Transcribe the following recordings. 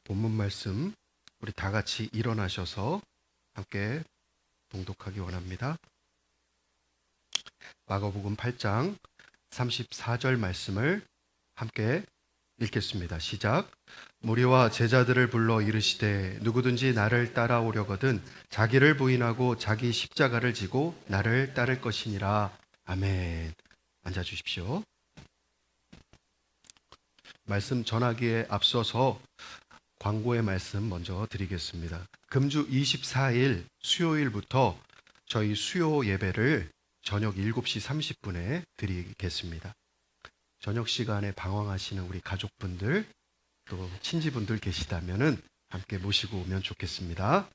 본문 말씀 우리 다 같이 일어나셔서 함께 봉독하기 원합니다. 마가복음 8장 34절 말씀을 함께 읽겠습니다. 시작. 무리와 제자들을 불러 이르시되 누구든지 나를 따라오려거든 자기를 부인하고 자기 십자가를 지고 나를 따를 것이니라. 아멘. 앉아 주십시오. 말씀 전하기에 앞서서 광고의 말씀 먼저 드리겠습니다. 금주 24일 수요일부터 저희 수요 예배를 저녁 7시 30분에 드리겠습니다. 저녁 시간에 방황하시는 우리 가족분들 또 친지분들 계시다면은 함께 모시고 오면 좋겠습니다.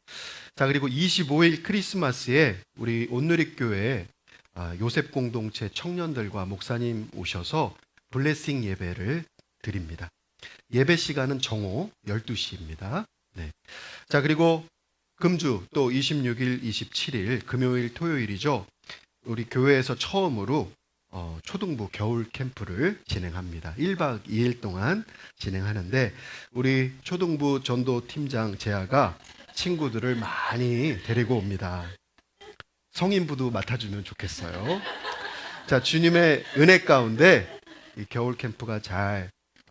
자, 그리고 25일 크리스마스에 우리 온누리교회 요셉 공동체 청년들과 목사님 오셔서 블레싱 예배를 드립니다. 예배 시간은 정오 12시입니다. 네. 자, 그리고 금주 또 26일, 27일 금요일, 토요일이죠. 우리 교회에서 처음으로 초등부 겨울 캠프를 진행합니다. 1박 2일 동안 진행하는데 우리 초등부 전도 팀장 재아가 친구들을 많이 데리고 옵니다. 성인부도 맡아주면 좋겠어요. 자, 주님의 은혜 가운데 이 겨울 캠프가 잘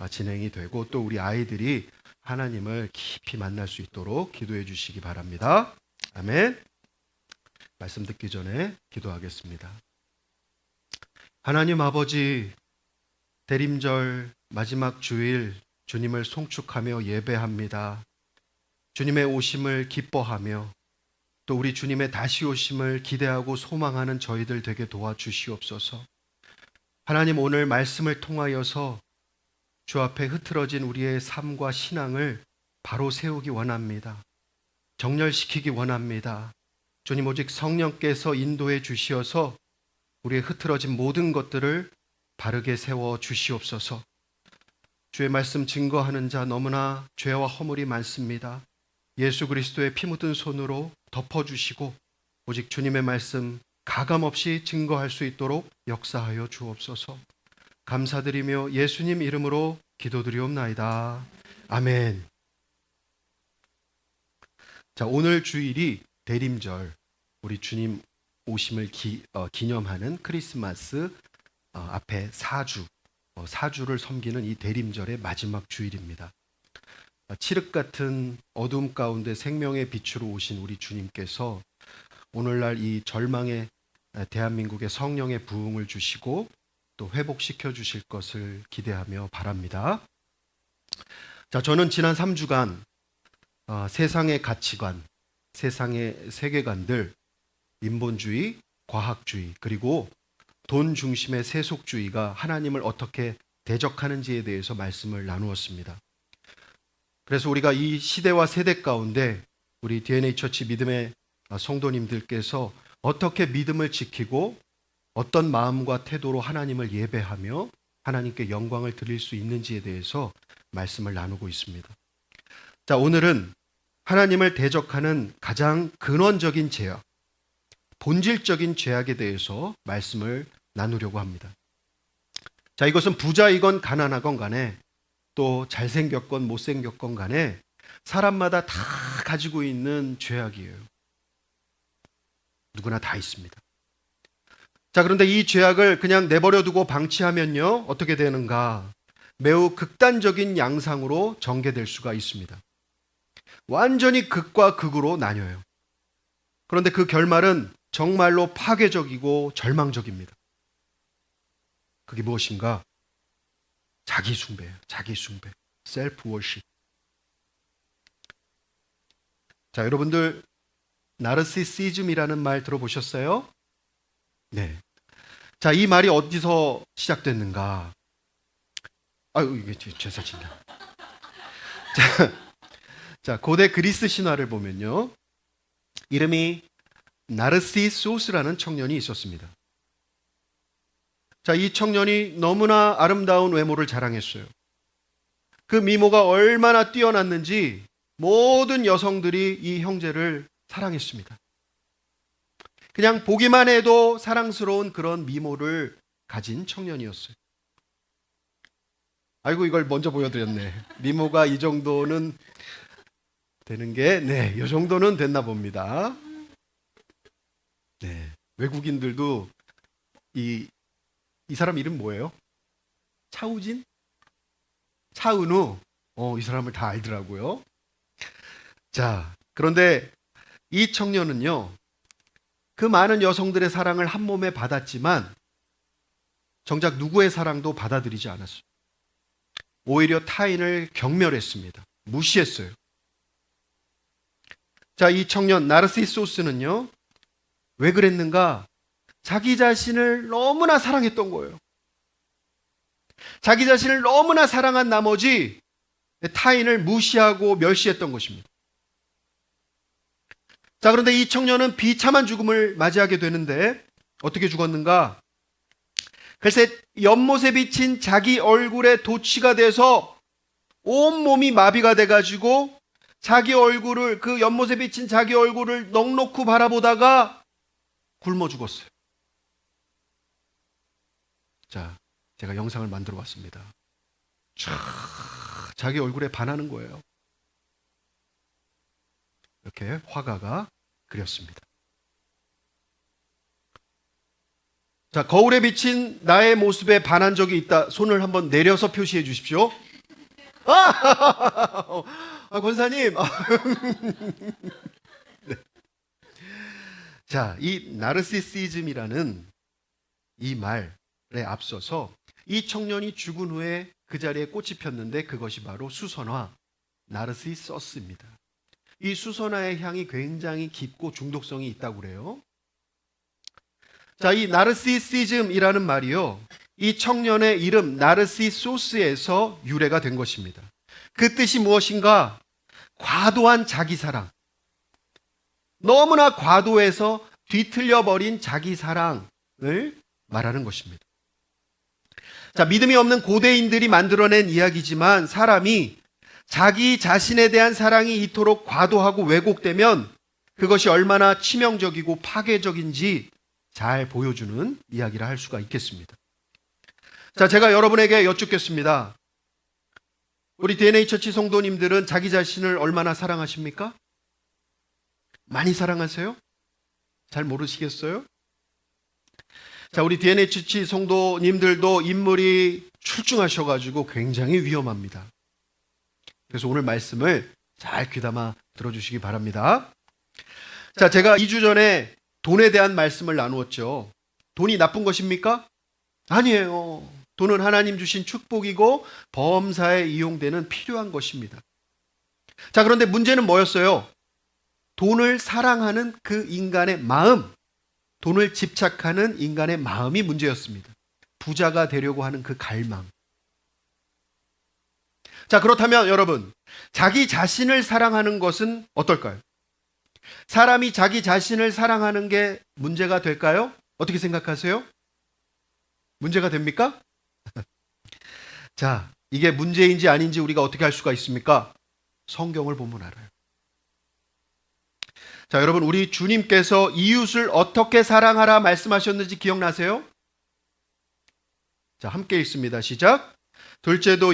진행이 되고 또 우리 아이들이 하나님을 깊이 만날 수 있도록 기도해 주시기 바랍니다. 아멘. 말씀 듣기 전에 기도하겠습니다. 하나님 아버지, 대림절 마지막 주일 주님을 송축하며 예배합니다. 주님의 오심을 기뻐하며 또 우리 주님의 다시 오심을 기대하고 소망하는 저희들 되게 도와주시옵소서. 하나님, 오늘 말씀을 통하여서 주 앞에 흐트러진 우리의 삶과 신앙을 바로 세우기 원합니다. 정렬시키기 원합니다. 주님, 오직 성령께서 인도해 주시어서 우리의 흐트러진 모든 것들을 바르게 세워 주시옵소서. 주의 말씀 증거하는 자 너무나 죄와 허물이 많습니다. 예수 그리스도의 피 묻은 손으로 덮어주시고 오직 주님의 말씀 가감없이 증거할 수 있도록 역사하여 주옵소서. 감사드리며 예수님 이름으로 기도드리옵나이다. 아멘. 자, 오늘 주일이 대림절, 우리 주님 오심을 기념하는 크리스마스 앞에 사주를 섬기는 이 대림절의 마지막 주일입니다. 칠흑 같은 어둠 가운데 생명의 빛으로 오신 우리 주님께서 오늘날 이 절망의 대한민국의 성령의 부흥을 주시고 또 회복시켜 주실 것을 기대하며 바랍니다. 자, 저는 지난 3주간 세상의 가치관, 세상의 세계관들, 인본주의, 과학주의, 그리고 돈 중심의 세속주의가 하나님을 어떻게 대적하는지에 대해서 말씀을 나누었습니다. 그래서 우리가 이 시대와 세대 가운데 우리 DNA 처치 믿음의 성도님들께서 어떻게 믿음을 지키고 어떤 마음과 태도로 하나님을 예배하며 하나님께 영광을 드릴 수 있는지에 대해서 말씀을 나누고 있습니다. 자, 오늘은 하나님을 대적하는 가장 근원적인 죄악, 본질적인 죄악에 대해서 말씀을 나누려고 합니다. 자, 이것은 부자이건 가난하건 간에 또 잘생겼건 못생겼건 간에 사람마다 다 가지고 있는 죄악이에요. 누구나 다 있습니다. 자, 그런데 이 죄악을 그냥 내버려 두고 방치하면요, 어떻게 되는가? 매우 극단적인 양상으로 전개될 수가 있습니다. 완전히 극과 극으로 나뉘어요. 그런데 그 결말은 정말로 파괴적이고 절망적입니다. 그게 무엇인가? 자기 숭배예요. 자기 숭배. 셀프 워십. 자, 여러분들 나르시시즘이라는 말 들어보셨어요? 네. 자, 이 말이 어디서 시작됐는가? 아유, 이게 제사 진다. 자, 고대 그리스 신화를 보면요, 이름이 나르시소스라는 청년이 있었습니다. 자, 이 청년이 너무나 아름다운 외모를 자랑했어요. 그 미모가 얼마나 뛰어났는지 모든 여성들이 이 형제를 사랑했습니다. 그냥 보기만 해도 사랑스러운 그런 미모를 가진 청년이었어요. 아이고, 이걸 먼저 보여드렸네. 미모가 이 정도는 되는 게, 네, 이 정도는 됐나 봅니다. 네, 외국인들도 이 사람 이름 뭐예요? 차우진? 차은우? 이 사람을 다 알더라고요. 자, 그런데 이 청년은요, 그 많은 여성들의 사랑을 한 몸에 받았지만 정작 누구의 사랑도 받아들이지 않았어요. 오히려 타인을 경멸했습니다. 무시했어요. 자, 이 청년 나르시소스는요, 왜 그랬는가? 자기 자신을 너무나 사랑했던 거예요. 자기 자신을 너무나 사랑한 나머지 타인을 무시하고 멸시했던 것입니다. 자, 그런데 이 청년은 비참한 죽음을 맞이하게 되는데 어떻게 죽었는가? 글쎄, 연못에 비친 자기 얼굴에 도취가 돼서 온몸이 마비가 돼가지고 자기 얼굴을, 그 연못에 비친 자기 얼굴을 넋놓고 바라보다가 굶어 죽었어요. 자, 제가 영상을 만들어 왔습니다. 촤, 자기 얼굴에 반하는 거예요. 이렇게 화가가 그렸습니다. 자, 거울에 비친 나의 모습에 반한 적이 있다. 손을 한번 내려서 표시해 주십시오. 권사님. 네. 자, 이 나르시시즘이라는 이 말에 앞서서 이 청년이 죽은 후에 그 자리에 꽃이 폈는데 그것이 바로 수선화, 나르시서스입니다. 이 수선화의 향이 굉장히 깊고 중독성이 있다고 그래요. 자, 이 나르시시즘이라는 말이요, 이 청년의 이름 나르시소스에서 유래가 된 것입니다. 그 뜻이 무엇인가? 과도한 자기 사랑. 너무나 과도해서 뒤틀려 버린 자기 사랑을 말하는 것입니다. 자, 믿음이 없는 고대인들이 만들어낸 이야기지만 사람이 자기 자신에 대한 사랑이 이토록 과도하고 왜곡되면 그것이 얼마나 치명적이고 파괴적인지 잘 보여주는 이야기를 할 수가 있겠습니다. 자, 제가 여러분에게 여쭙겠습니다. 우리 DNA 처치 성도님들은 자기 자신을 얼마나 사랑하십니까? 많이 사랑하세요? 잘 모르시겠어요? 자, 우리 DNA 처치 성도님들도 인물이 출중하셔가지고 굉장히 위험합니다. 그래서 오늘 말씀을 잘 귀담아 들어주시기 바랍니다. 자, 제가 2주 전에 돈에 대한 말씀을 나누었죠. 돈이 나쁜 것입니까? 아니에요. 돈은 하나님 주신 축복이고 범사에 이용되는 필요한 것입니다. 자, 그런데 문제는 뭐였어요? 돈을 사랑하는 그 인간의 마음, 돈을 집착하는 인간의 마음이 문제였습니다. 부자가 되려고 하는 그 갈망. 자, 그렇다면 여러분, 자기 자신을 사랑하는 것은 어떨까요? 사람이 자기 자신을 사랑하는 게 문제가 될까요? 어떻게 생각하세요? 문제가 됩니까? 자, 이게 문제인지 아닌지 우리가 어떻게 할 수가 있습니까? 성경을 보면 알아요. 자, 여러분, 우리 주님께서 이웃을 어떻게 사랑하라 말씀하셨는지 기억나세요? 자, 함께 읽습니다. 시작. 둘째도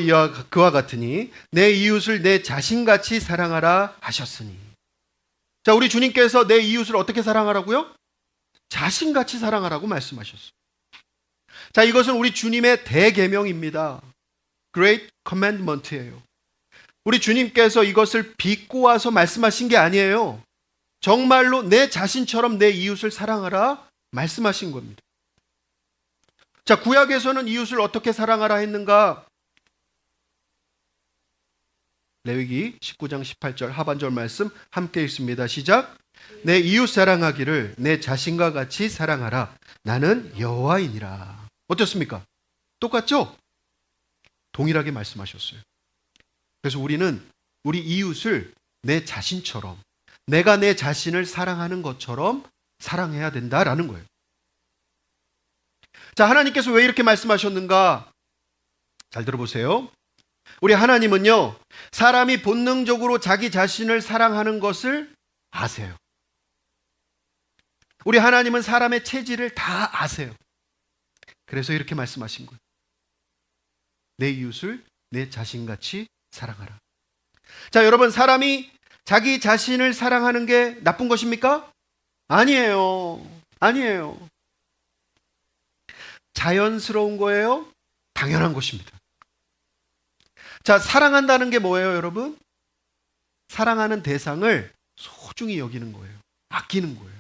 그와 같으니 내 이웃을 내 자신같이 사랑하라 하셨으니. 자, 우리 주님께서 내 이웃을 어떻게 사랑하라고요? 자신같이 사랑하라고 말씀하셨어요. 자, 이것은 우리 주님의 대계명입니다. Great Commandment예요. 우리 주님께서 이것을 비꼬아서 말씀하신 게 아니에요. 정말로 내 자신처럼 내 이웃을 사랑하라 말씀하신 겁니다. 자, 구약에서는 이웃을 어떻게 사랑하라 했는가? 레위기 19장 18절 하반절 말씀 함께 읽습니다. 시작. 내 이웃 사랑하기를 내 자신과 같이 사랑하라. 나는 여호와이니라. 어떻습니까? 똑같죠? 동일하게 말씀하셨어요. 그래서 우리는 우리 이웃을 내 자신처럼, 내가 내 자신을 사랑하는 것처럼 사랑해야 된다라는 거예요. 자, 하나님께서 왜 이렇게 말씀하셨는가? 잘 들어보세요. 우리 하나님은요, 사람이 본능적으로 자기 자신을 사랑하는 것을 아세요. 우리 하나님은 사람의 체질을 다 아세요. 그래서 이렇게 말씀하신 거예요. 내 이웃을 내 자신같이 사랑하라. 자, 여러분, 사람이 자기 자신을 사랑하는 게 나쁜 것입니까? 아니에요. 아니에요. 자연스러운 거예요. 당연한 것입니다. 자, 사랑한다는 게 뭐예요, 여러분? 사랑하는 대상을 소중히 여기는 거예요. 아끼는 거예요.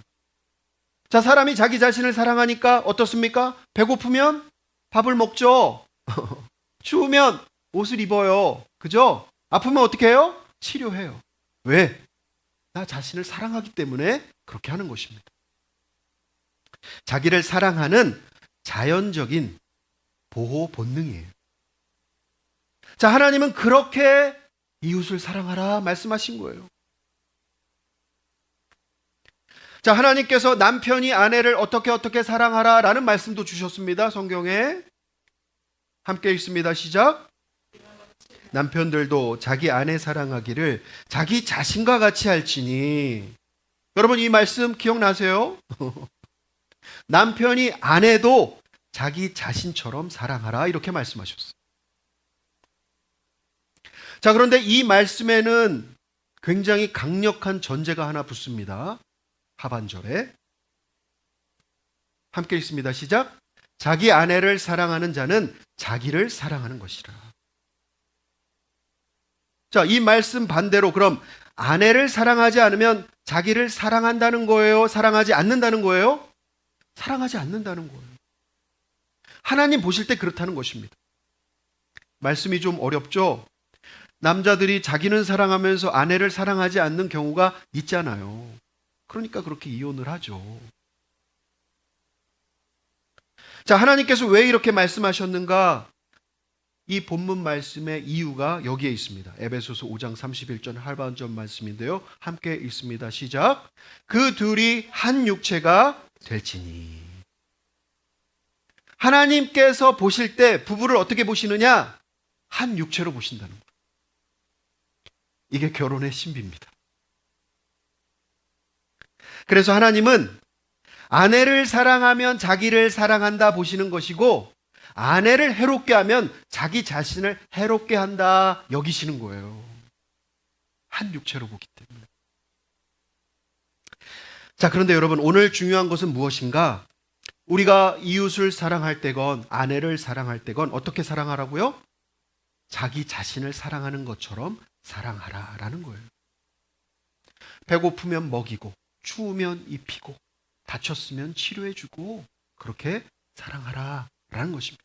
자, 사람이 자기 자신을 사랑하니까 어떻습니까? 배고프면 밥을 먹죠. 추우면 옷을 입어요. 그죠? 아프면 어떻게 해요? 치료해요. 왜? 나 자신을 사랑하기 때문에 그렇게 하는 것입니다. 자기를 사랑하는 자연적인 보호 본능이에요. 자, 하나님은 그렇게 이웃을 사랑하라 말씀하신 거예요. 자, 하나님께서 남편이 아내를 어떻게 사랑하라 라는 말씀도 주셨습니다. 성경에 함께 읽습니다. 시작. 남편들도 자기 아내 사랑하기를 자기 자신과 같이 할지니. 여러분, 이 말씀 기억나세요? 남편이 아내도 자기 자신처럼 사랑하라 이렇게 말씀하셨어요. 자, 그런데 이 말씀에는 굉장히 강력한 전제가 하나 붙습니다. 하반절에 함께 읽습니다. 시작. 자기 아내를 사랑하는 자는 자기를 사랑하는 것이라. 자, 이 말씀 반대로 그럼 아내를 사랑하지 않으면 자기를 사랑한다는 거예요? 사랑하지 않는다는 거예요? 사랑하지 않는다는 거예요. 하나님 보실 때 그렇다는 것입니다. 말씀이 좀 어렵죠? 남자들이 자기는 사랑하면서 아내를 사랑하지 않는 경우가 있잖아요. 그러니까 그렇게 이혼을 하죠. 자, 하나님께서 왜 이렇게 말씀하셨는가? 이 본문 말씀의 이유가 여기에 있습니다. 에베소서 5장 31절 하반절 말씀인데요. 함께 읽습니다. 시작. 그 둘이 한 육체가 될지니. 하나님께서 보실 때 부부를 어떻게 보시느냐? 한 육체로 보신다는 거예요. 이게 결혼의 신비입니다. 그래서 하나님은 아내를 사랑하면 자기를 사랑한다 보시는 것이고, 아내를 해롭게 하면 자기 자신을 해롭게 한다 여기시는 거예요. 한 육체로 보기 때문에. 자, 그런데 여러분, 오늘 중요한 것은 무엇인가? 우리가 이웃을 사랑할 때건 아내를 사랑할 때건 어떻게 사랑하라고요? 자기 자신을 사랑하는 것처럼 사랑하라라는 거예요. 배고프면 먹이고, 추우면 입히고, 다쳤으면 치료해주고, 그렇게 사랑하라라는 것입니다.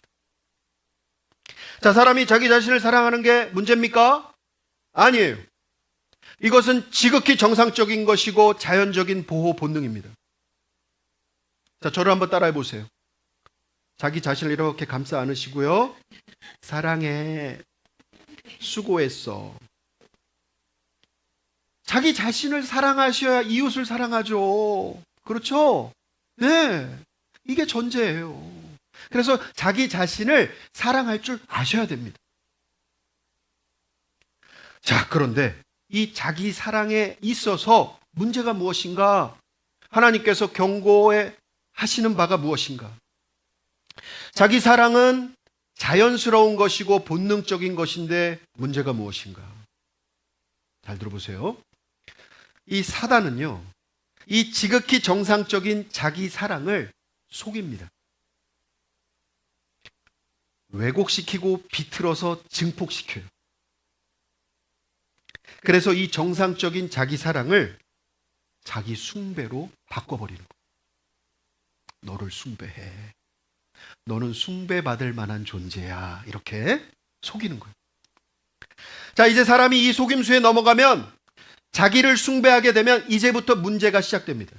자, 사람이 자기 자신을 사랑하는 게 문제입니까? 아니에요. 이것은 지극히 정상적인 것이고 자연적인 보호 본능입니다. 자, 저를 한번 따라해 보세요. 자기 자신을 이렇게 감싸 안으시고요. 사랑해. 수고했어. 자기 자신을 사랑하셔야 이웃을 사랑하죠. 그렇죠? 네. 이게 전제예요. 그래서 자기 자신을 사랑할 줄 아셔야 됩니다. 자, 그런데 이 자기 사랑에 있어서 문제가 무엇인가? 하나님께서 경고해 하시는 바가 무엇인가? 자기 사랑은 자연스러운 것이고 본능적인 것인데 문제가 무엇인가? 잘 들어보세요. 이 사단은요, 이 지극히 정상적인 자기 사랑을 속입니다. 왜곡시키고 비틀어서 증폭시켜요. 그래서 이 정상적인 자기 사랑을 자기 숭배로 바꿔버리는 거예요. 너를 숭배해. 너는 숭배받을 만한 존재야. 이렇게 속이는 거예요. 자, 이제 사람이 이 속임수에 넘어가면, 자기를 숭배하게 되면 이제부터 문제가 시작됩니다.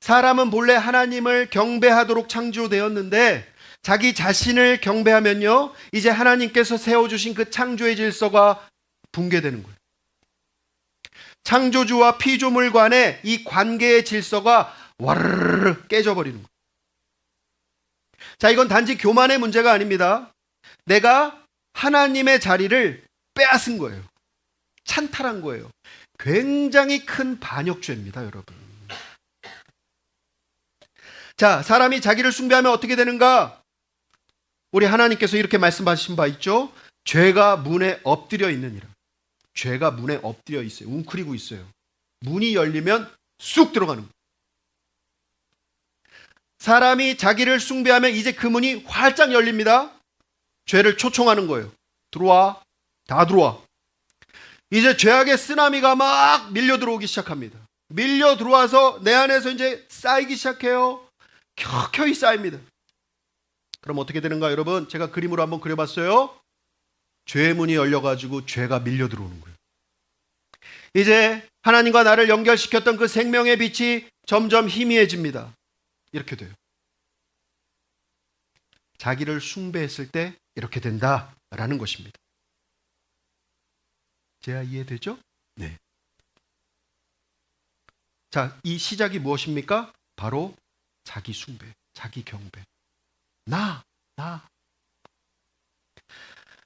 사람은 본래 하나님을 경배하도록 창조되었는데 자기 자신을 경배하면요, 이제 하나님께서 세워주신 그 창조의 질서가 붕괴되는 거예요. 창조주와 피조물 간의 이 관계의 질서가 와르르 깨져버리는 거예요. 자, 이건 단지 교만의 문제가 아닙니다. 내가 하나님의 자리를 빼앗은 거예요. 찬탈한 거예요. 굉장히 큰 반역죄입니다, 여러분. 자, 사람이 자기를 숭배하면 어떻게 되는가? 우리 하나님께서 이렇게 말씀하신 바 있죠. 죄가 문에 엎드려 있느니라. 죄가 문에 엎드려 있어요. 웅크리고 있어요. 문이 열리면 쑥 들어가는 거예요. 사람이 자기를 숭배하면 이제 그 문이 활짝 열립니다. 죄를 초청하는 거예요. 들어와. 다 들어와. 이제 죄악의 쓰나미가 막 밀려 들어오기 시작합니다. 밀려 들어와서 내 안에서 이제 쌓이기 시작해요. 켜켜이 쌓입니다. 그럼 어떻게 되는가 여러분? 제가 그림으로 한번 그려봤어요. 죄의 문이 열려가지고 죄가 밀려 들어오는 거예요. 이제 하나님과 나를 연결시켰던 그 생명의 빛이 점점 희미해집니다. 이렇게 돼요. 자기를 숭배했을 때 이렇게 된다라는 것입니다. 제가 이해되죠? 네. 자, 이 시작이 무엇입니까? 바로 자기 숭배, 자기 경배. 나.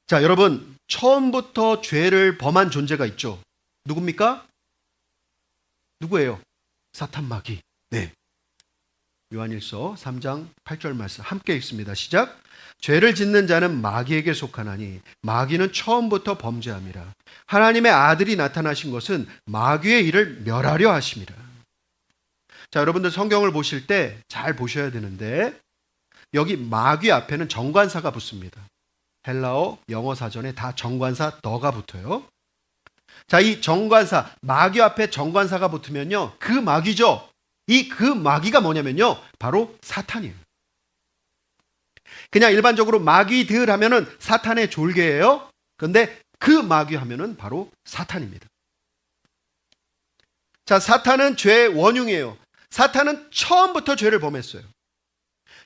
자, 여러분, 처음부터 죄를 범한 존재가 있죠. 누굽니까? 누구예요? 사탄 마귀. 네. 요한일서 3장 8절 말씀 함께 읽습니다. 시작. 죄를 짓는 자는 마귀에게 속하나니 마귀는 처음부터 범죄함이라. 하나님의 아들이 나타나신 것은 마귀의 일을 멸하려 하심이라. 자, 여러분들 성경을 보실 때 잘 보셔야 되는데 여기 마귀 앞에는 정관사가 붙습니다. 헬라어, 영어 사전에 다 정관사 너가 붙어요. 자, 이 정관사, 마귀 앞에 정관사가 붙으면요, 그 마귀죠. 그 마귀가 뭐냐면요, 바로 사탄이에요. 그냥 일반적으로 마귀들 하면은 사탄의 졸개예요. 그런데 그 마귀 하면은 바로 사탄입니다. 자, 사탄은 죄의 원흉이에요. 사탄은 처음부터 죄를 범했어요.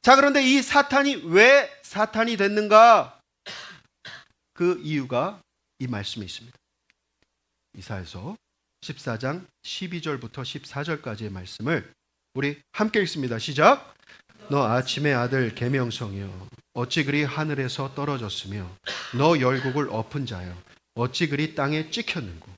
자, 그런데 이 사탄이 왜 사탄이 됐는가? 그 이유가 이 말씀에 있습니다. 이사야서 14장 12절부터 14절까지의 말씀을 우리 함께 읽습니다. 시작. 너 아침의 아들 계명성이여 어찌 그리 하늘에서 떨어졌으며 너 열국을 엎은 자여 어찌 그리 땅에 찍혔는고.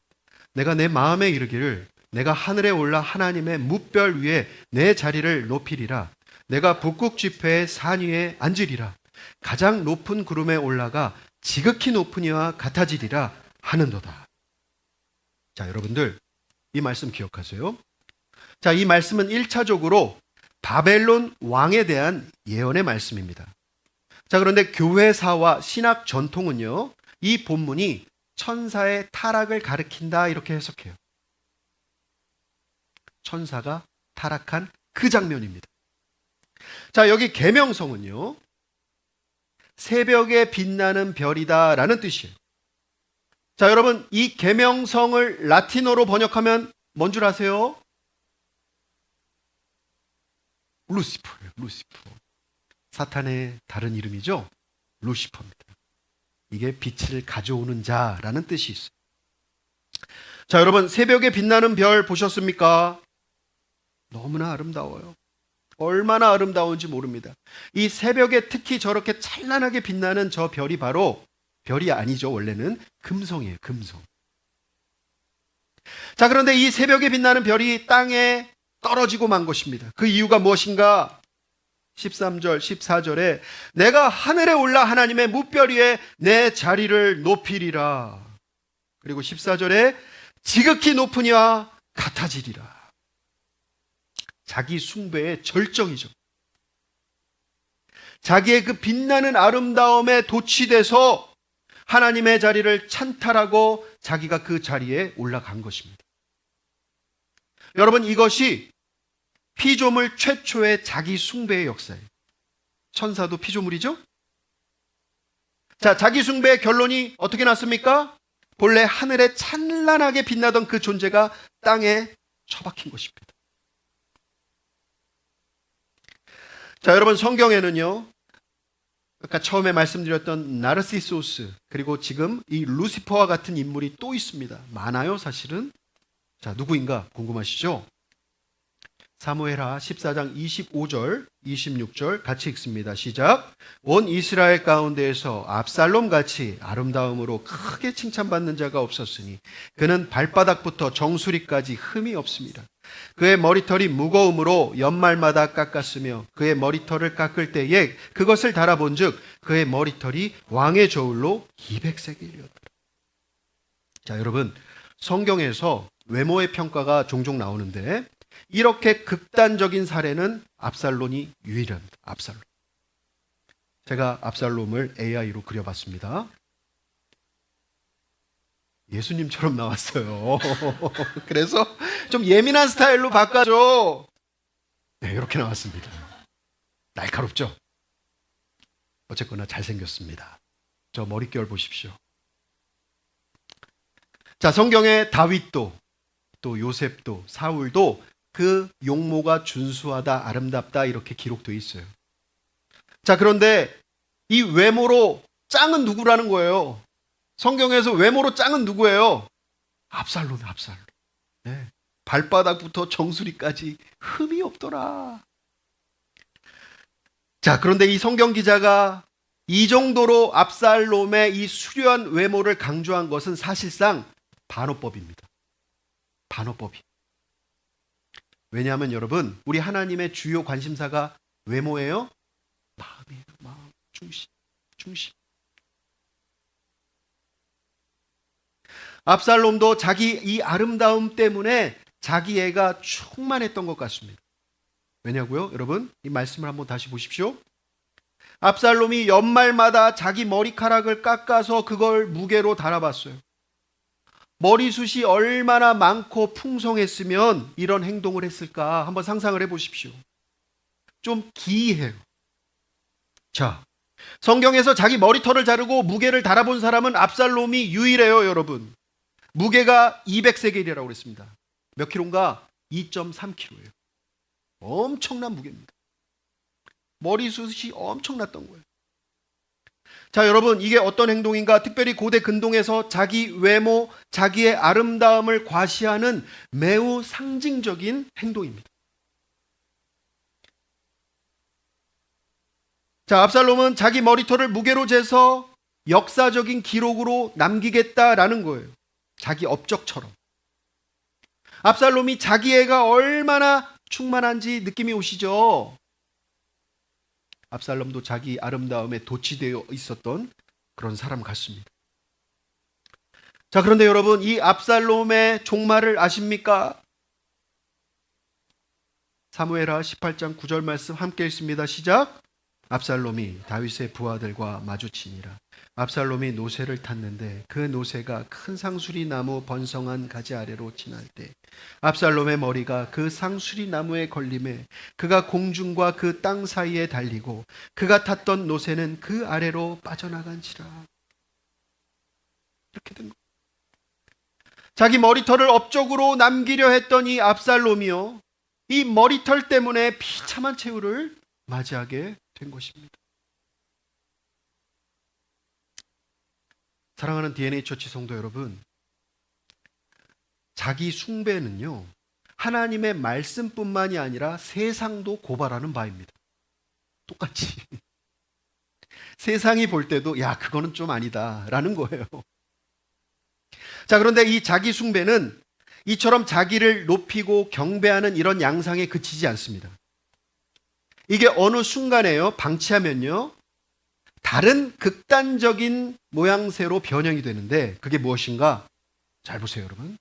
내가 내 마음에 이르기를 내가 하늘에 올라 하나님의 뭇별 위에 내 자리를 높이리라. 내가 북극 지폐의 산 위에 앉으리라. 가장 높은 구름에 올라가 지극히 높은 이와 같아지리라 하는도다. 자, 여러분들 이 말씀 기억하세요. 자, 이 말씀은 1차적으로 바벨론 왕에 대한 예언의 말씀입니다. 자, 그런데 교회사와 신학 전통은요, 이 본문이 천사의 타락을 가리킨다 이렇게 해석해요. 천사가 타락한 그 장면입니다. 자, 여기 계명성은요, 새벽에 빛나는 별이다 라는 뜻이에요. 자, 여러분, 이 계명성을 라틴어로 번역하면 뭔 줄 아세요? 루시퍼예요. 루시퍼. 사탄의 다른 이름이죠. 루시퍼입니다. 이게 빛을 가져오는 자라는 뜻이 있어요. 자, 여러분, 새벽에 빛나는 별 보셨습니까? 너무나 아름다워요. 얼마나 아름다운지 모릅니다. 이 새벽에 특히 저렇게 찬란하게 빛나는 저 별이 바로 별이 아니죠. 원래는 금성이에요. 금성. 자, 그런데 이 새벽에 빛나는 별이 땅에 떨어지고 만 것입니다. 그 이유가 무엇인가? 13절, 14절에 내가 하늘에 올라 하나님의 뭇별 위에 내 자리를 높이리라. 그리고 14절에 지극히 높은 이와 같아지리라. 자기 숭배의 절정이죠. 자기의 그 빛나는 아름다움에 도취돼서 하나님의 자리를 찬탈하고 자기가 그 자리에 올라간 것입니다. 여러분, 이것이 피조물 최초의 자기 숭배의 역사예요. 천사도 피조물이죠? 자, 자기 숭배의 결론이 어떻게 났습니까? 본래 하늘에 찬란하게 빛나던 그 존재가 땅에 처박힌 것입니다. 자, 여러분, 성경에는요, 아까 처음에 말씀드렸던 나르시소스, 그리고 지금 이 루시퍼와 같은 인물이 또 있습니다. 많아요, 사실은. 자, 누구인가 궁금하시죠? 사무엘하 14장 25절, 26절 같이 읽습니다. 시작. 온 이스라엘 가운데에서 압살롬 같이 아름다움으로 크게 칭찬받는 자가 없었으니 그는 발바닥부터 정수리까지 흠이 없습니다. 그의 머리털이 무거움으로 연말마다 깎았으며 그의 머리털을 깎을 때에 그것을 달아본즉 그의 머리털이 왕의 저울로 200세겔이었더라. 자, 여러분, 성경에서 외모의 평가가 종종 나오는데 이렇게 극단적인 사례는 압살롬이 유일합니다. 압살롬. 제가 압살롬을 AI로 그려봤습니다. 예수님처럼 나왔어요. 그래서 좀 예민한 스타일로 바꿔줘. 네, 이렇게 나왔습니다. 날카롭죠? 어쨌거나 잘생겼습니다. 저 머릿결 보십시오. 자, 성경에 다윗도, 또 요셉도, 사울도 그 용모가 준수하다, 아름답다 이렇게 기록되어 있어요. 자, 그런데 이 외모로 짱은 누구라는 거예요? 성경에서 외모로 짱은 누구예요? 압살롬. 네. 발바닥부터 정수리까지 흠이 없더라. 자, 그런데 이 성경 기자가 이 정도로 압살롬의 이 수려한 외모를 강조한 것은 사실상 반어법입니다. 반어법이. 왜냐하면 여러분, 우리 하나님의 주요 관심사가 외모예요? 마음이에요. 마음. 중심. 압살롬도 자기 이 아름다움 때문에 자기 애가 충만했던 것 같습니다. 왜냐고요? 여러분, 이 말씀을 한번 다시 보십시오. 압살롬이 연말마다 자기 머리카락을 깎아서 그걸 무게로 달아봤어요. 머리숱이 얼마나 많고 풍성했으면 이런 행동을 했을까 한번 상상을 해보십시오. 좀 기이해요. 자, 성경에서 자기 머리털을 자르고 무게를 달아본 사람은 압살롬이 유일해요, 여러분. 무게가 200세겔이라고 그랬습니다. 몇 킬로인가? 2.3kg예요. 엄청난 무게입니다. 머리숱이 엄청났던 거예요. 자, 여러분, 이게 어떤 행동인가? 특별히 고대 근동에서 자기 외모, 자기의 아름다움을 과시하는 매우 상징적인 행동입니다. 자, 압살롬은 자기 머리털을 무게로 재서 역사적인 기록으로 남기겠다라는 거예요. 자기 업적처럼. 압살롬이 자기 애가 얼마나 충만한지 느낌이 오시죠? 압살롬도 자기 아름다움에 도취되어 있었던 그런 사람 같습니다. 자, 그런데 여러분, 이 압살롬의 종말을 아십니까? 사무엘하 18장 9절 말씀 함께 읽습니다. 시작. 압살롬이 다윗의 부하들과 마주치니라. 압살롬이 노새를 탔는데 그 노새가 큰 상수리 나무 번성한 가지 아래로 지날 때 압살롬의 머리가 그 상수리 나무에 걸림에 그가 공중과 그 땅 사이에 달리고 그가 탔던 노새는 그 아래로 빠져나간지라. 이렇게 된 거. 자기 머리털을 업적으로 남기려 했던 이 압살롬이요, 이 머리털 때문에 비참한 최후를 맞이하게 된 것입니다. 사랑하는 DNA 처치 성도 여러분, 자기 숭배는요, 하나님의 말씀뿐만이 아니라 세상도 고발하는 바입니다. 똑같이. 세상이 볼 때도 야, 그거는 좀 아니다 라는 거예요. 자, 그런데 이 자기 숭배는 이처럼 자기를 높이고 경배하는 이런 양상에 그치지 않습니다. 이게 어느 순간에요, 방치하면요, 다른 극단적인 모양새로 변형이 되는데 그게 무엇인가? 잘 보세요, 여러분.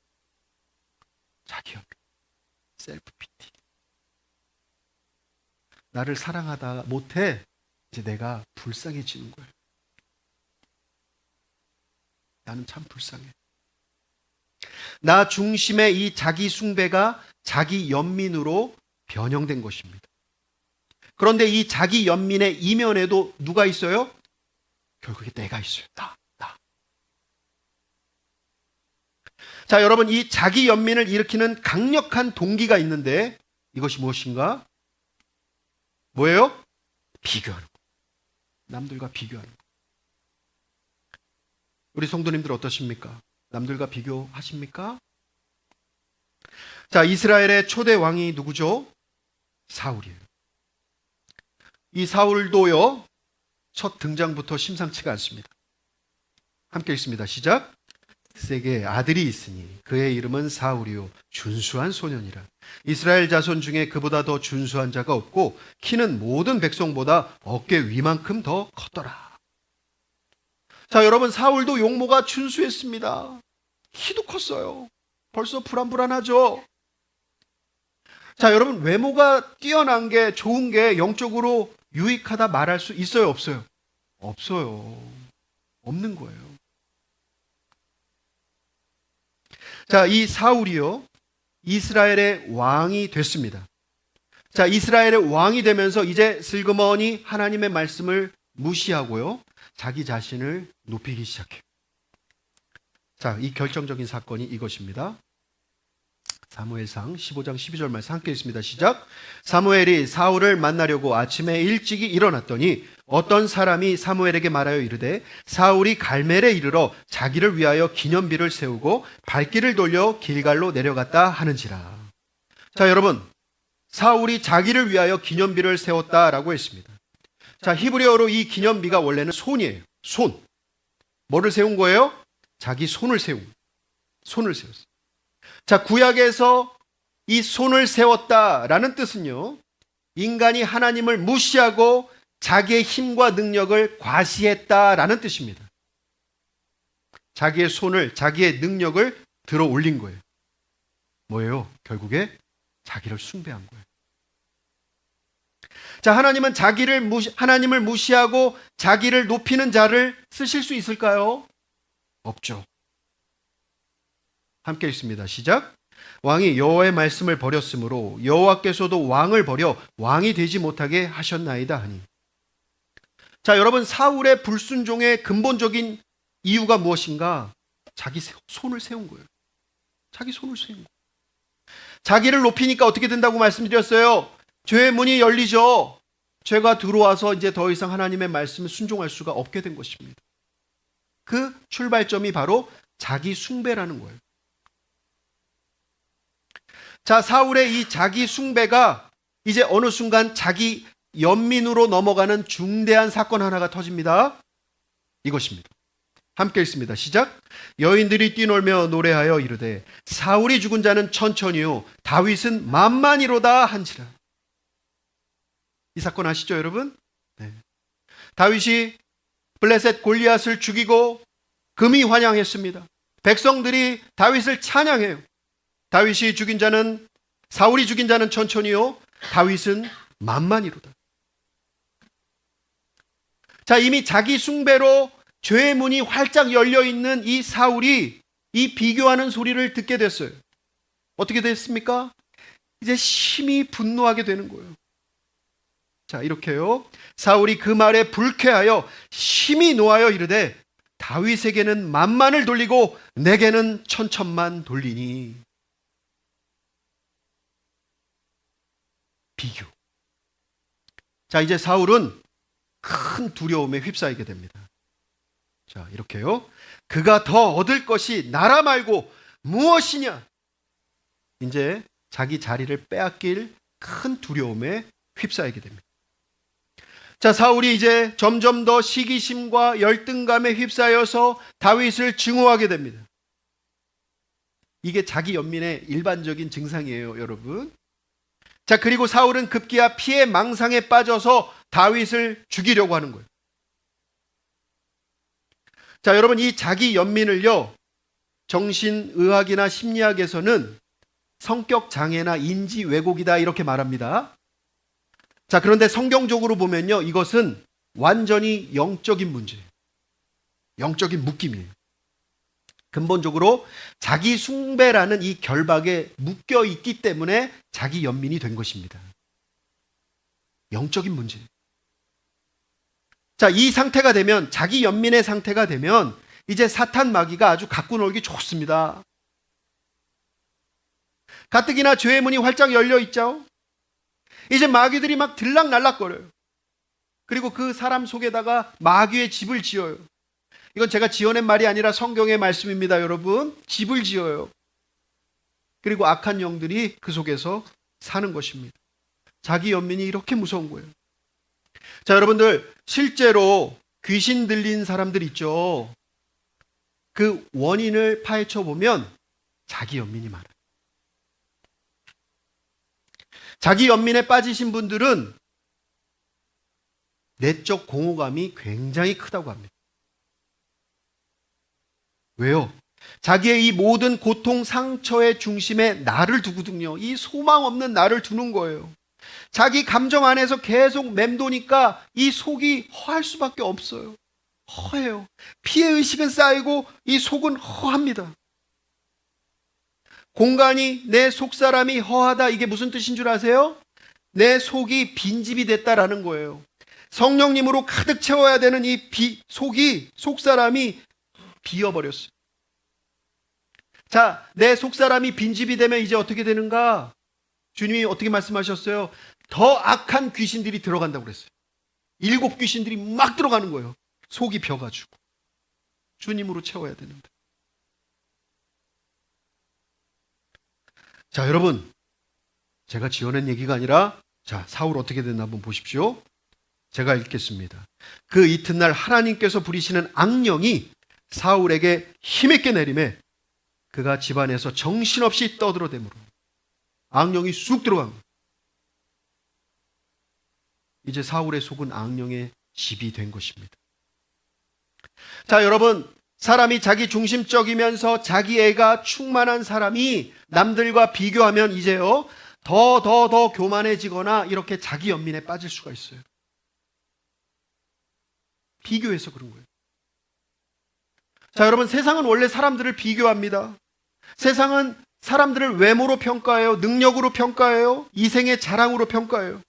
자기협, 셀프 피티. 나를 사랑하다 못해 이제 내가 불쌍해지는 거예요. 나는 참 불쌍해. 나 중심의 이 자기 숭배가 자기 연민으로 변형된 것입니다. 그런데 이 자기 연민의 이면에도 누가 있어요? 결국에 내가 있어요. 나. 자, 여러분, 이 자기 연민을 일으키는 강력한 동기가 있는데 이것이 무엇인가? 뭐예요? 비교하는 거. 남들과 비교하는 거. 우리 성도님들 어떠십니까? 남들과 비교하십니까? 자, 이스라엘의 초대 왕이 누구죠? 사울이에요. 이 사울도요, 첫 등장부터 심상치가 않습니다. 함께 읽습니다. 시작. 다윗에게 아들이 있으니 그의 이름은 사울이요 준수한 소년이라. 이스라엘 자손 중에 그보다 더 준수한 자가 없고 키는 모든 백성보다 어깨 위만큼 더 컸더라. 자, 여러분, 사울도 용모가 준수했습니다. 키도 컸어요. 벌써 불안불안하죠. 자, 여러분, 외모가 뛰어난 게, 좋은 게 영적으로 유익하다 말할 수 있어요, 없어요? 없어요. 없는 거예요. 자, 이 사울이요, 이스라엘의 왕이 됐습니다. 자, 이스라엘의 왕이 되면서 이제 슬그머니 하나님의 말씀을 무시하고요, 자기 자신을 높이기 시작해요. 자, 이 결정적인 사건이 이것입니다. 사무엘상 15장 12절 말씀 함께 읽습니다. 시작. 사무엘이 사울을 만나려고 아침에 일찍이 일어났더니 어떤 사람이 사무엘에게 말하여 이르되 사울이 갈멜에 이르러 자기를 위하여 기념비를 세우고 발길을 돌려 길갈로 내려갔다 하는지라. 자, 여러분, 사울이 자기를 위하여 기념비를 세웠다라고 했습니다. 자, 히브리어로 이 기념비가 원래는 손이에요. 손. 뭐를 세운 거예요? 자기 손을 세웠어요. 자, 구약에서 이 손을 세웠다라는 뜻은요, 인간이 하나님을 무시하고 자기의 힘과 능력을 과시했다라는 뜻입니다. 자기의 손을, 자기의 능력을 들어 올린 거예요. 뭐예요? 결국에 자기를 숭배한 거예요. 자, 하나님은 하나님을 무시하고 자기를 높이는 자를 쓰실 수 있을까요? 없죠. 함께 읽습니다. 시작. 왕이 여호와의 말씀을 버렸으므로 여호와께서도 왕을 버려 왕이 되지 못하게 하셨나이다 하니. 자, 여러분, 사울의 불순종의 근본적인 이유가 무엇인가? 자기 손을 세운 거예요. 자기 손을 세운 거예요. 자기를 높이니까 어떻게 된다고 말씀드렸어요? 죄의 문이 열리죠. 죄가 들어와서 이제 더 이상 하나님의 말씀을 순종할 수가 없게 된 것입니다. 그 출발점이 바로 자기 숭배라는 거예요. 자, 사울의 이 자기 숭배가 이제 어느 순간 자기 연민으로 넘어가는 중대한 사건 하나가 터집니다. 이것입니다. 함께 읽습니다. 시작. 여인들이 뛰놀며 노래하여 이르되 사울이 죽은 자는 천천히요 다윗은 만만이로다 한지라. 이 사건 아시죠, 여러분? 네. 다윗이 블레셋 골리앗을 죽이고 금이 환영했습니다. 백성들이 다윗을 찬양해요. 다윗이 죽인 자는, 사울이 죽인 자는 천천히요 다윗은 만만이로다. 자, 이미 자기 숭배로 죄의 문이 활짝 열려있는 이 사울이 이 비교하는 소리를 듣게 됐어요. 어떻게 됐습니까? 이제 심히 분노하게 되는 거예요. 자, 이렇게요, 사울이 그 말에 불쾌하여 심히 노하여 이르되 다윗에게는 만만을 돌리고 내게는 천천만 돌리니. 비교. 자, 이제 사울은 큰 두려움에 휩싸이게 됩니다. 자, 이렇게요, 그가 더 얻을 것이 나라 말고 무엇이냐. 이제 자기 자리를 빼앗길 큰 두려움에 휩싸이게 됩니다. 자, 사울이 이제 점점 더 시기심과 열등감에 휩싸여서 다윗을 증오하게 됩니다. 이게 자기 연민의 일반적인 증상이에요, 여러분. 자, 그리고 사울은 급기야 피해 망상에 빠져서 다윗을 죽이려고 하는 거예요. 자, 여러분, 이 자기 연민을요, 정신의학이나 심리학에서는 성격 장애나 인지 왜곡이다 이렇게 말합니다. 자, 그런데 성경적으로 보면요, 이것은 완전히 영적인 문제예요. 영적인 묶임이에요. 근본적으로 자기 숭배라는 이 결박에 묶여 있기 때문에 자기 연민이 된 것입니다. 영적인 문제예요. 자, 이 상태가 되면, 자기 연민의 상태가 되면 이제 사탄 마귀가 아주 갖고 놀기 좋습니다. 가뜩이나 죄의 문이 활짝 열려 있죠. 이제 마귀들이 막 들락날락거려요. 그리고 그 사람 속에다가 마귀의 집을 지어요. 이건 제가 지어낸 말이 아니라 성경의 말씀입니다, 여러분. 집을 지어요. 그리고 악한 영들이 그 속에서 사는 것입니다. 자기 연민이 이렇게 무서운 거예요. 자, 여러분들, 실제로 귀신 들린 사람들 있죠. 그 원인을 파헤쳐 보면 자기 연민이 많아요. 자기 연민에 빠지신 분들은 내적 공허감이 굉장히 크다고 합니다. 왜요? 자기의 이 모든 고통, 상처의 중심에 나를 두거든요. 이 소망 없는 나를 두는 거예요. 자기 감정 안에서 계속 맴도니까 이 속이 허할 수밖에 없어요. 허해요. 피해의식은 쌓이고 이 속은 허합니다. 공간이 내 속사람이 허하다, 이게 무슨 뜻인 줄 아세요? 내 속이 빈집이 됐다라는 거예요. 성령님으로 가득 채워야 되는 이 속이, 속사람이 비어버렸어요. 자, 내 속사람이 빈집이 되면 이제 어떻게 되는가? 주님이 어떻게 말씀하셨어요? 더 악한 귀신들이 들어간다고 그랬어요. 7 귀신들이 막 들어가는 거예요. 속이 벼가지고. 주님으로 채워야 되는데. 자, 여러분, 제가 지어낸 얘기가 아니라, 자, 사울 어떻게 됐나 한번 보십시오. 제가 읽겠습니다. 그 이튿날 하나님께서 부리시는 악령이 사울에게 힘있게 내림에 그가 집안에서 정신없이 떠들어대므로 악령이 쑥 들어간 거예요. 이제 사울의 속은 악령의 집이 된 것입니다. 자, 여러분, 사람이 자기 중심적이면서 자기 애가 충만한 사람이 남들과 비교하면 이제요 더 교만해지거나 이렇게 자기 연민에 빠질 수가 있어요. 비교해서 그런 거예요. 자, 여러분, 세상은 원래 사람들을 비교합니다. 세상은 사람들을 외모로 평가해요. 능력으로 평가해요. 이생의 자랑으로 평가해요.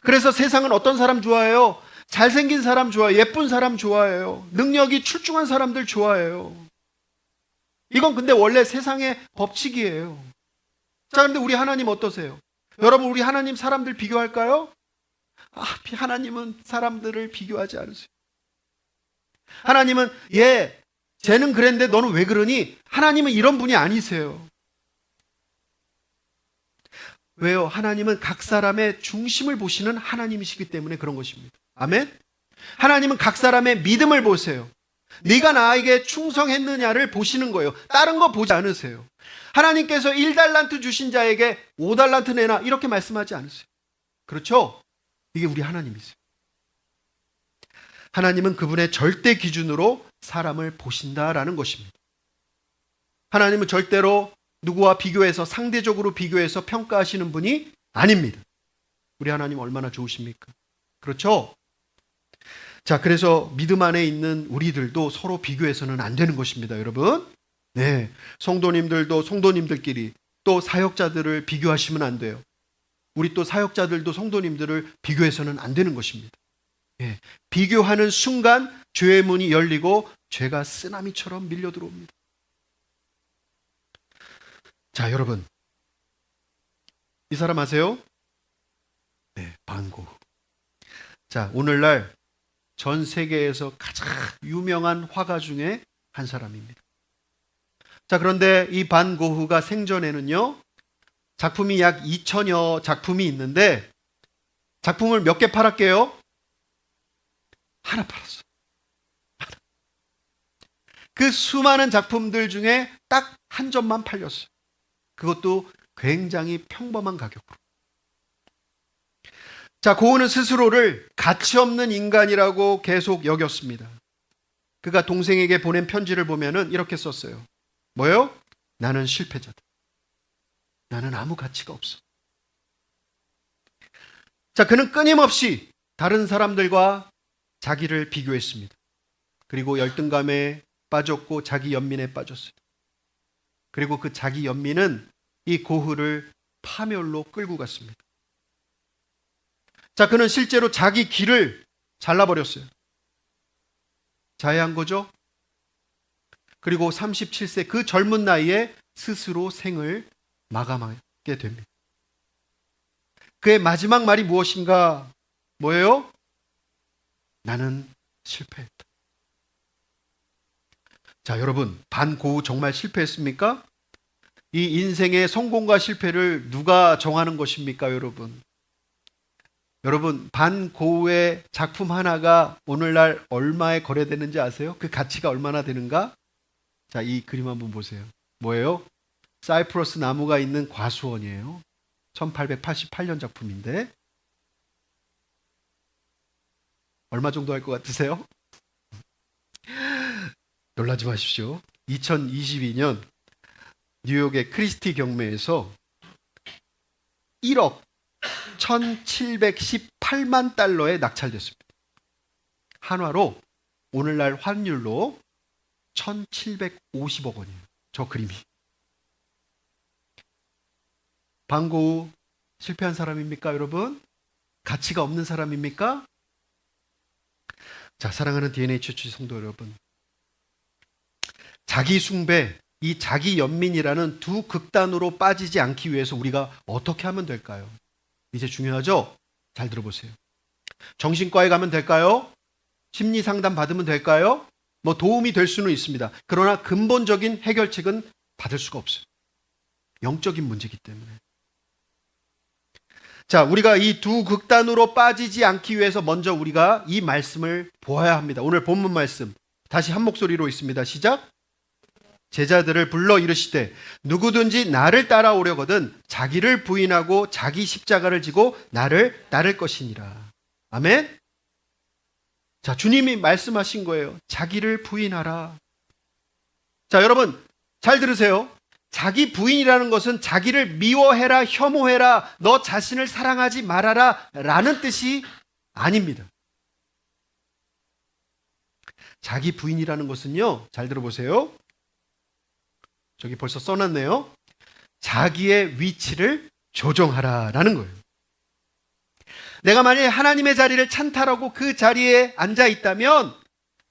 그래서 세상은 어떤 사람 좋아해요? 잘생긴 사람 좋아해요. 예쁜 사람 좋아해요. 능력이 출중한 사람들 좋아해요. 이건 근데 원래 세상의 법칙이에요. 자, 그런데 우리 하나님 어떠세요? 여러분, 우리 하나님 사람들 비교할까요? 하나님은 사람들을 비교하지 않으세요. 하나님은 쟤는 그랬는데 너는 왜 그러니? 하나님은 이런 분이 아니세요. 왜요? 하나님은 각 사람의 중심을 보시는 하나님이시기 때문에 그런 것입니다. 아멘? 하나님은 각 사람의 믿음을 보세요. 네가 나에게 충성했느냐를 보시는 거예요. 다른 거 보지 않으세요. 하나님께서 1달란트 주신 자에게 5달란트 내놔 이렇게 말씀하지 않으세요. 그렇죠? 이게 우리 하나님이세요. 하나님은 그분의 절대 기준으로 사람을 보신다라는 것입니다. 하나님은 절대로 누구와 비교해서 상대적으로 비교해서 평가하시는 분이 아닙니다. 우리 하나님 얼마나 좋으십니까? 그렇죠? 자, 그래서 믿음 안에 있는 우리들도 서로 비교해서는 안 되는 것입니다, 여러분. 네, 성도님들도 성도님들끼리 또 사역자들을 비교하시면 안 돼요. 우리 또 사역자들도 성도님들을 비교해서는 안 되는 것입니다. 예, 비교하는 순간 죄의 문이 열리고 죄가 쓰나미처럼 밀려 들어옵니다. 자, 여러분, 이 사람 아세요? 네, 반고흐. 자, 오늘날 전 세계에서 가장 유명한 화가 중에 한 사람입니다. 자, 그런데 이 반고흐가 생전에는요 작품이 약 2000여 작품이 있는데 작품을 몇 개 팔았게요? 하나 팔았어요. 하나. 그 수많은 작품들 중에 딱 한 점만 팔렸어요. 그것도 굉장히 평범한 가격으로. 자, 고흐는 스스로를 가치 없는 인간이라고 계속 여겼습니다. 그가 동생에게 보낸 편지를 보면은 이렇게 썼어요. 뭐요? 나는 실패자다. 나는 아무 가치가 없어. 자, 그는 끊임없이 다른 사람들과 자기를 비교했습니다. 그리고 열등감에 빠졌고 자기 연민에 빠졌어요. 그리고 그 자기 연민은 이 고흐를 파멸로 끌고 갔습니다. 자, 그는 실제로 자기 귀를 잘라버렸어요. 자해한 거죠. 그리고 37세 그 젊은 나이에 스스로 생을 마감하게 됩니다. 그의 마지막 말이 무엇인가? 뭐예요? 나는 실패했다. 자, 여러분, 반고흐 정말 실패했습니까? 이 인생의 성공과 실패를 누가 정하는 것입니까, 여러분? 여러분, 반고흐의 작품 하나가 오늘날 얼마에 거래되는지 아세요? 그 가치가 얼마나 되는가? 자, 이 그림 한번 보세요. 뭐예요? 사이프러스 나무가 있는 과수원이에요. 1888년 작품인데 얼마 정도 할 것 같으세요? 놀라지 마십시오. 2022년 뉴욕의 크리스티 경매에서 1억 1718만 달러에 낙찰됐습니다. 한화로 오늘날 환율로 1750억 원이에요. 저 그림이. 방고 후 실패한 사람입니까, 여러분? 가치가 없는 사람입니까? 자, 사랑하는 DNA 처치 성도 여러분. 자기 숭배, 이 자기 연민이라는 두 극단으로 빠지지 않기 위해서 우리가 어떻게 하면 될까요? 이제 중요하죠? 잘 들어보세요. 정신과에 가면 될까요? 심리 상담 받으면 될까요? 뭐 도움이 될 수는 있습니다. 그러나 근본적인 해결책은 받을 수가 없어요. 영적인 문제이기 때문에. 자, 우리가 이 두 극단으로 빠지지 않기 위해서 먼저 우리가 이 말씀을 보아야 합니다. 오늘 본문 말씀 다시 한 목소리로 있습니다. 시작. 제자들을 불러 이르시되 누구든지 나를 따라오려거든 자기를 부인하고 자기 십자가를 지고 나를 따를 것이니라. 아멘. 자, 주님이 말씀하신 거예요. 자기를 부인하라. 자, 여러분 잘 들으세요. 자기 부인이라는 것은 자기를 미워해라, 혐오해라, 너 자신을 사랑하지 말아라 라는 뜻이 아닙니다. 자기 부인이라는 것은요, 잘 들어보세요. 저기 벌써 써놨네요. 자기의 위치를 조정하라라는 거예요. 내가 만약에 하나님의 자리를 찬탈하고 그 자리에 앉아 있다면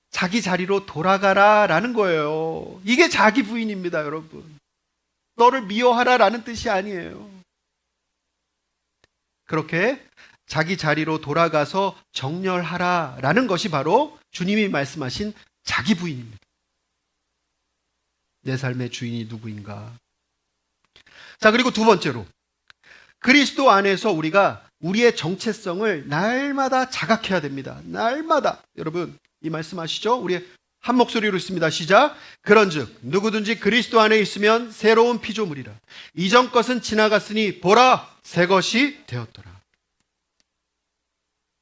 자기 자리로 돌아가라라는 거예요. 이게 자기 부인입니다, 여러분. 너를 미워하라라는 뜻이 아니에요. 그렇게 자기 자리로 돌아가서 정렬하라라는 것이 바로 주님이 말씀하신 자기 부인입니다. 내 삶의 주인이 누구인가? 자, 그리고 두 번째로 그리스도 안에서 우리가 우리의 정체성을 날마다 자각해야 됩니다. 날마다. 여러분 이 말씀 아시죠? 우리 한 목소리로 있습니다. 시작. 그런즉 누구든지 그리스도 안에 있으면 새로운 피조물이라. 이전 것은 지나갔으니 보라 새 것이 되었더라.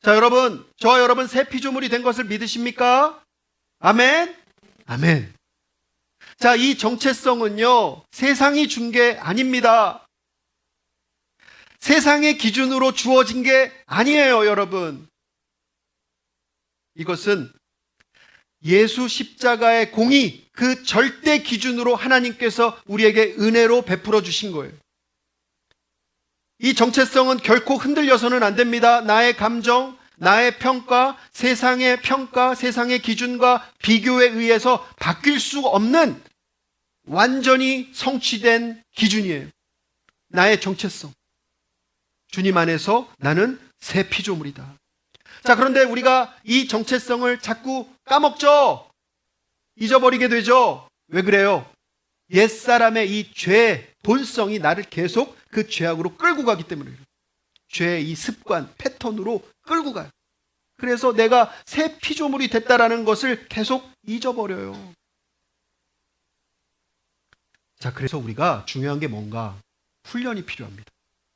자, 여러분 저와 여러분 새 피조물이 된 것을 믿으십니까? 아멘. 아멘. 자, 이 정체성은요 세상이 준 게 아닙니다. 세상의 기준으로 주어진 게 아니에요, 여러분. 이것은 예수 십자가의 공의, 그 절대 기준으로 하나님께서 우리에게 은혜로 베풀어 주신 거예요. 이 정체성은 결코 흔들려서는 안 됩니다. 나의 감정, 나의 평가, 세상의 기준과 비교에 의해서 바뀔 수 없는 완전히 성취된 기준이에요. 나의 정체성. 주님 안에서 나는 새 피조물이다. 자, 그런데 우리가 이 정체성을 자꾸 까먹죠. 잊어버리게 되죠. 왜 그래요? 옛사람의 이 죄, 본성이 나를 계속 그 죄악으로 끌고 가기 때문에 그래요. 죄의 이 습관, 패턴으로 끌고 가요. 그래서 내가 새 피조물이 됐다라는 것을 계속 잊어버려요. 자, 그래서 우리가 중요한 게 뭔가? 훈련이 필요합니다.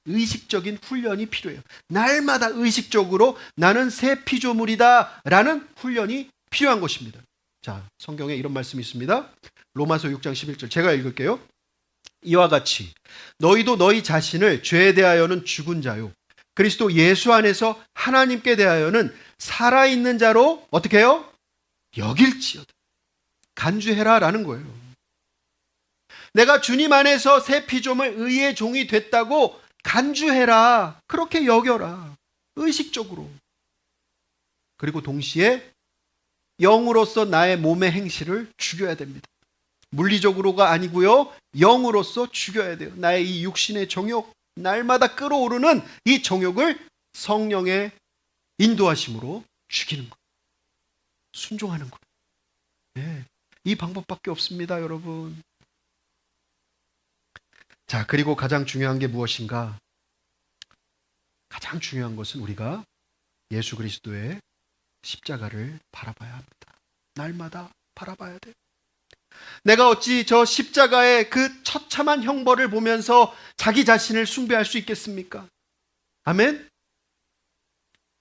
의식적인 훈련이 필요해요. 날마다 의식적으로 나는 새 피조물이다 라는 훈련이 필요한 것입니다. 자, 성경에 이런 말씀이 있습니다. 로마서 6장 11절 제가 읽을게요. 이와 같이 너희도 너희 자신을 죄에 대하여는 죽은 자요 그리스도 예수 안에서 하나님께 대하여는 살아있는 자로 어떻게 해요? 여길지어다. 간주해라 라는 거예요. 내가 주님 안에서 새 피조물 의의 종이 됐다고 간주해라. 그렇게 여겨라. 의식적으로. 그리고 동시에 영으로서 나의 몸의 행실을 죽여야 됩니다. 물리적으로가 아니고요. 영으로서 죽여야 돼요. 나의 이 육신의 정욕, 날마다 끌어오르는 이 정욕을 성령의 인도하심으로 죽이는 거예요. 순종하는 거예요. 네. 이 방법밖에 없습니다, 여러분. 자, 그리고 가장 중요한 게 무엇인가? 가장 중요한 것은 우리가 예수 그리스도의 십자가를 바라봐야 합니다. 날마다 바라봐야 돼요. 내가 어찌 저 십자가의 그 처참한 형벌을 보면서 자기 자신을 숭배할 수 있겠습니까? 아멘?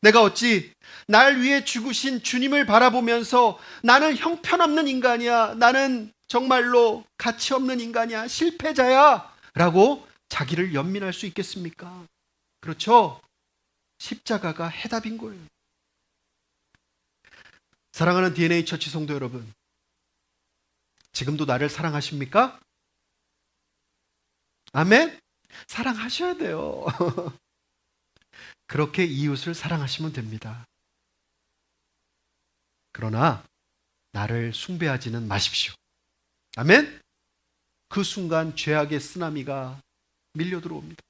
내가 어찌 날 위해 죽으신 주님을 바라보면서 나는 형편없는 인간이야, 나는 정말로 가치 없는 인간이야, 실패자야 라고 자기를 연민할 수 있겠습니까? 그렇죠? 십자가가 해답인 거예요. 사랑하는 DNA 처치 성도 여러분, 지금도 나를 사랑하십니까? 아멘? 사랑하셔야 돼요. 그렇게 이웃을 사랑하시면 됩니다. 그러나 나를 숭배하지는 마십시오. 아멘? 그 순간 죄악의 쓰나미가 밀려 들어옵니다.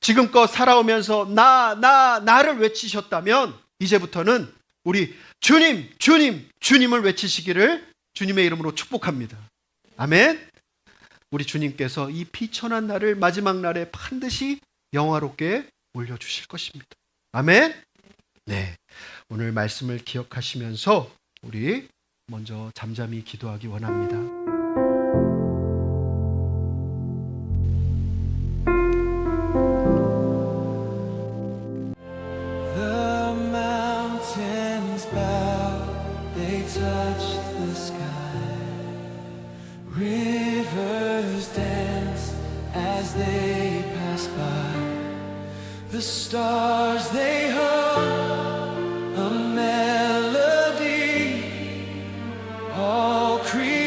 지금껏 살아오면서 나를 외치셨다면 이제부터는 우리 주님을 외치시기를 주님의 이름으로 축복합니다. 아멘. 우리 주님께서 이 비천한 날을 마지막 날에 반드시 영화롭게 올려주실 것입니다. 아멘. 네, 오늘 말씀을 기억하시면서 우리 먼저 잠잠히 기도하기 원합니다. Rivers dance as they pass by. The stars they hum a melody. All creation